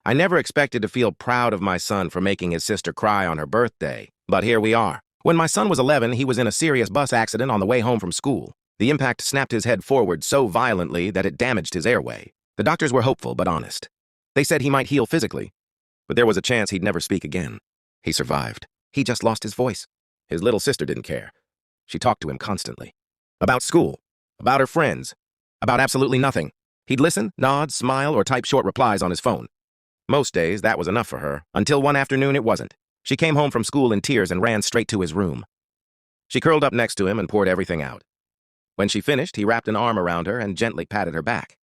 I never expected to feel proud of my son for making his sister cry on her birthday, but here we are. When my son was 11, he was in a serious bus accident on the way home from school. The impact snapped his head forward so violently that it damaged his airway. The doctors were hopeful but honest. They said he might heal physically, but there was a chance he'd never speak again. He survived. He just lost his voice. His little sister didn't care. She talked to him constantly. About school, about her friends, about absolutely nothing. He'd listen, nod, smile, or type short replies on his phone. Most days, that was enough for her, until one afternoon it wasn't. She came home from school in tears and ran straight to his room. She curled up next to him and poured everything out. When she finished, he wrapped an arm around her and gently patted her back.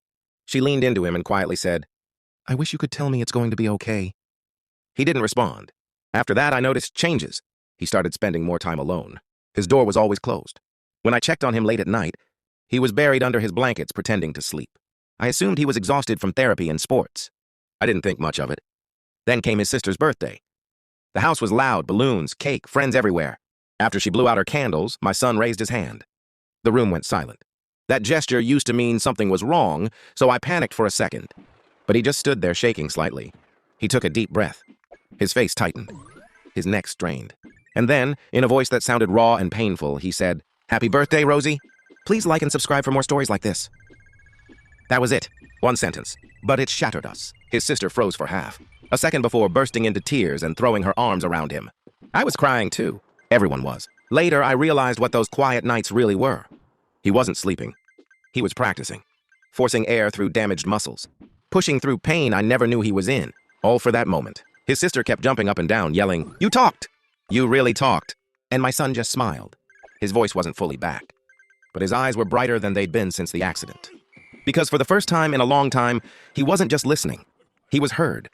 She leaned into him and quietly said, "I wish you could tell me it's going to be okay." He didn't respond. After that, I noticed changes. He started spending more time alone. His door was always closed. When I checked on him late at night, he was buried under his blankets pretending to sleep. I assumed he was exhausted from therapy and sports. I didn't think much of it. Then came his sister's birthday. The house was loud, balloons, cake, friends everywhere. After she blew out her candles, my son raised his hand. The room went silent. That gesture used to mean something was wrong, so I panicked for a second. But he just stood there shaking slightly. He took a deep breath. His face tightened. His neck strained. And then, in a voice that sounded raw and painful, he said, "Happy birthday, Rosie. Please like and subscribe for more stories like this." That was it. One sentence. But it shattered us. His sister froze for half. A second before bursting into tears and throwing her arms around him. I was crying too. Everyone was. Later, I realized what those quiet nights really were. He wasn't sleeping. He was practicing. Forcing air through damaged muscles. Pushing through pain I never knew he was in. All for that moment. His sister kept jumping up and down, yelling, "You talked! You really talked!" And my son just smiled. His voice wasn't fully back. But his eyes were brighter than they'd been since the accident. Because for the first time in a long time, he wasn't just listening. He was heard.